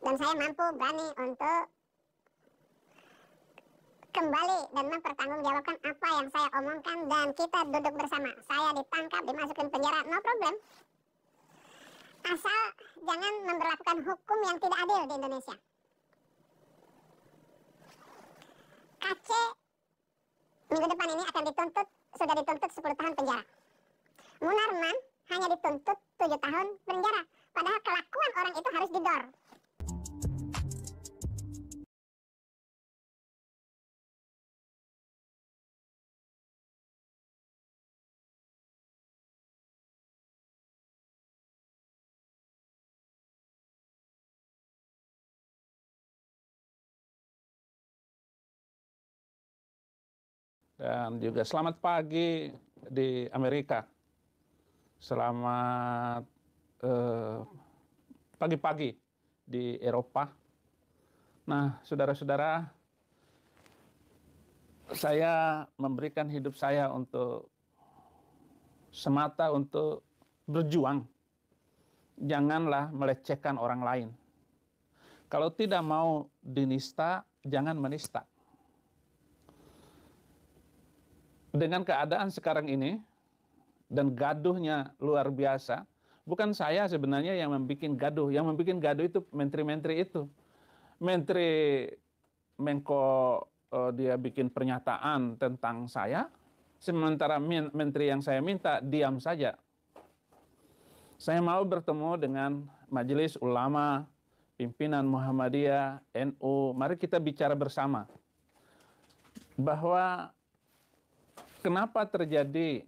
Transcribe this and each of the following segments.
Dan saya mampu berani untuk kembali dan mempertanggungjawabkan apa yang saya omongkan, dan kita duduk bersama. Saya ditangkap, dimasukin penjara, no problem. Asal jangan memberlakukan hukum yang tidak adil di Indonesia. KC minggu depan ini akan sudah dituntut 10 tahun penjara. Munarman hanya dituntut 7 tahun penjara. Padahal kelakuan orang itu harus didor. Dan juga selamat pagi di Amerika. Selamat pagi-pagi di Eropa. Nah, saudara-saudara, saya memberikan hidup saya semata untuk berjuang. Janganlah melecehkan orang lain. Kalau tidak mau dinista, jangan menista. Dengan keadaan sekarang ini, dan gaduhnya luar biasa, bukan saya sebenarnya yang membuat gaduh. Yang membuat gaduh itu menteri-menteri itu. Menteri Menko dia bikin pernyataan tentang saya, sementara menteri yang saya minta diam saja. Saya mau bertemu dengan Majelis Ulama, pimpinan Muhammadiyah, NU, mari kita bicara bersama. Bahwa kenapa terjadi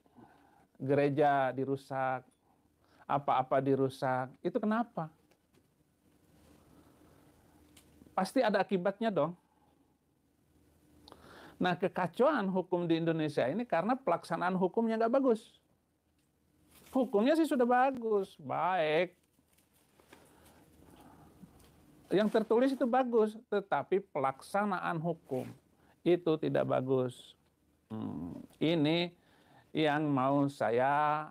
gereja dirusak, apa-apa dirusak, itu kenapa? Pasti ada akibatnya dong. Nah, kekacauan hukum di Indonesia ini karena pelaksanaan hukumnya nggak bagus. Hukumnya sih sudah bagus, baik. Yang tertulis itu bagus, tetapi pelaksanaan hukum itu tidak bagus. Ini yang mau saya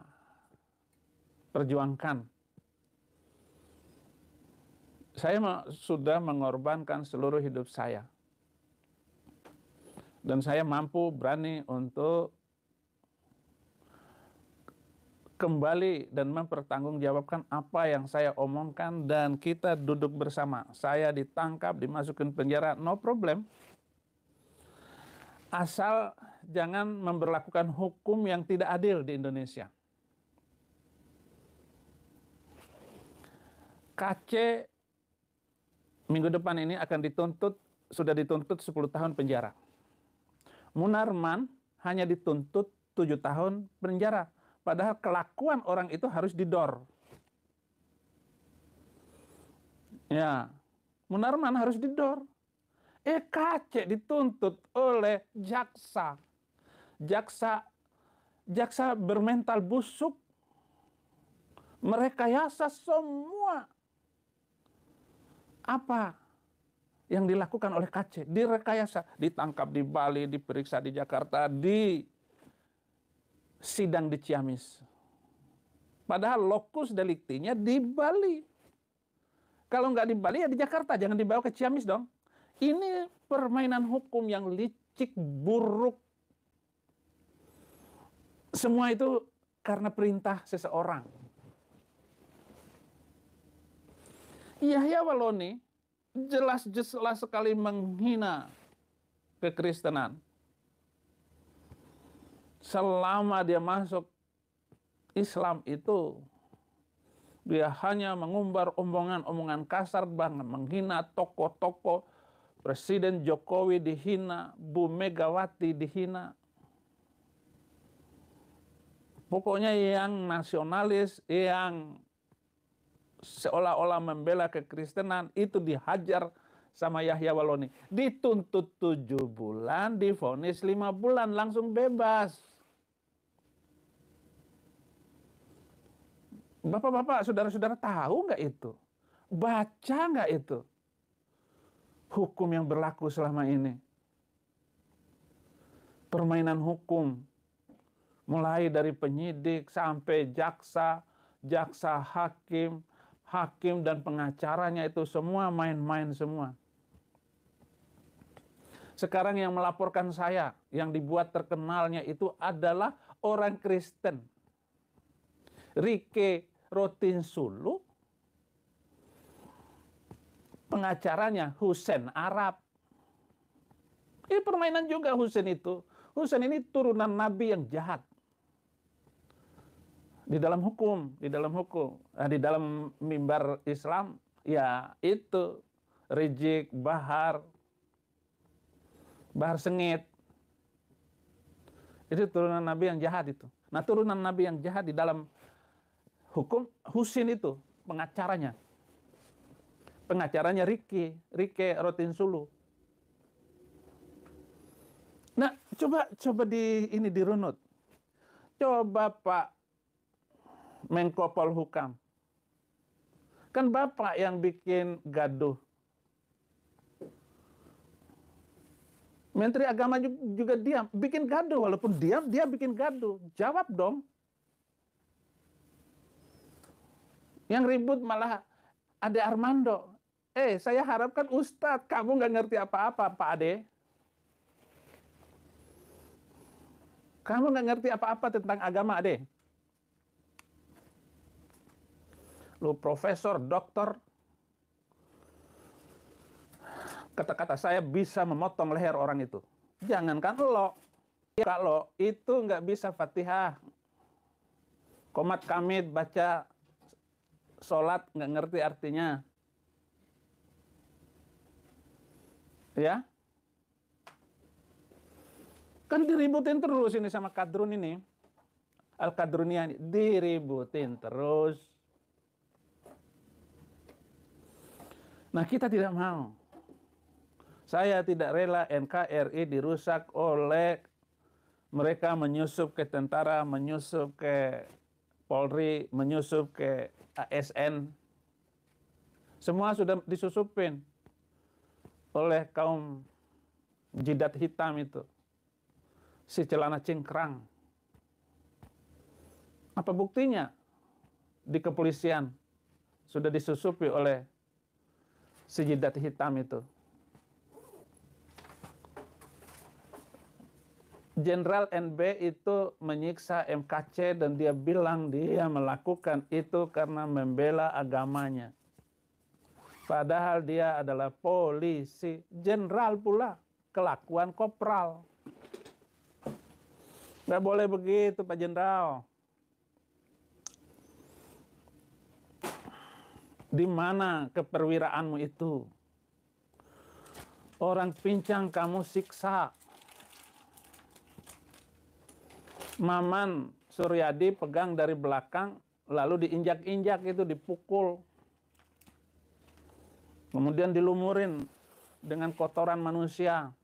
perjuangkan. Saya sudah mengorbankan seluruh hidup saya. Dan saya mampu berani untuk kembali dan mempertanggungjawabkan apa yang saya omongkan, dan kita duduk bersama. Saya ditangkap, dimasukin penjara, no problem. Asal jangan memberlakukan hukum yang tidak adil di Indonesia. KC minggu depan ini akan sudah dituntut 10 tahun penjara. Munarman hanya dituntut 7 tahun penjara. Padahal kelakuan orang itu harus didor. Ya, Munarman harus didor. KC dituntut oleh jaksa. Jaksa bermental busuk. Merekayasa semua. Apa yang dilakukan oleh KC? Direkayasa. Ditangkap di Bali, diperiksa di Jakarta, di sidang di Ciamis. Padahal lokus deliktinya di Bali. Kalau nggak di Bali ya di Jakarta, jangan dibawa ke Ciamis dong. Ini permainan hukum yang licik, buruk. Semua itu karena perintah seseorang. Yahya Waloni jelas-jelas sekali menghina kekristenan. Selama dia masuk Islam itu, dia hanya mengumbar omongan-omongan kasar, bahkan menghina tokoh-tokoh. Presiden Jokowi dihina, Bu Megawati dihina. Pokoknya yang nasionalis, yang seolah-olah membela kekristenan, itu dihajar sama Yahya Waloni. Dituntut 7 bulan, divonis 5 bulan, langsung bebas. Bapak-bapak, saudara-saudara tahu nggak itu? Baca nggak itu? Hukum yang berlaku selama ini. Permainan hukum. Mulai dari penyidik sampai jaksa, jaksa hakim, hakim dan pengacaranya itu semua main-main semua. Sekarang yang melaporkan saya, yang dibuat terkenalnya itu adalah orang Kristen. Rike Rotinsulu, pengacaranya Husain Arab. Ini permainan juga Husain itu. Husain ini turunan Nabi yang jahat. Di dalam hukum, di dalam mimbar Islam, ya itu Rizik, Bahar Sengit. Itu turunan Nabi yang jahat itu. Nah, turunan Nabi yang jahat di dalam hukum, Husain itu pengacaranya. Pengacaranya Rike Rotinsulu. Nah, coba ini dirunut. Coba Pak Menko Polhukam. Kan Bapak yang bikin gaduh. Menteri Agama juga diam, bikin gaduh, walaupun diam dia bikin gaduh. Jawab dong. Yang ribut malah Ade Armando. Saya harapkan Ustadz, kamu nggak ngerti apa-apa, Pak Ade. Kamu nggak ngerti apa-apa tentang agama, Ade. Lu profesor, doktor, kata-kata saya bisa memotong leher orang itu. Jangankan lo, kalau itu nggak bisa Fatihah, Qomat Kamit, baca sholat nggak ngerti artinya, ya kan diributin terus ini sama Kadrun ini, Al-Kadruniani, diributin terus. Nah, kita tidak mau. Saya tidak rela NKRI dirusak oleh mereka menyusup ke tentara, menyusup ke Polri, menyusup ke ASN. Semua sudah disusupin oleh kaum jidat hitam itu. Si celana cingkrang. Apa buktinya? Di kepolisian sudah disusupi oleh si jidat hitam itu. Jenderal NB itu menyiksa MKC dan dia bilang dia melakukan itu karena membela agamanya. Padahal dia adalah polisi, jenderal pula, kelakuan kopral. Nggak boleh begitu, Pak Jenderal. Di mana keperwiraanmu itu? Orang pincang kamu siksa. Maman Suryadi pegang dari belakang, lalu diinjak-injak itu, dipukul. Kemudian dilumurin dengan kotoran manusia.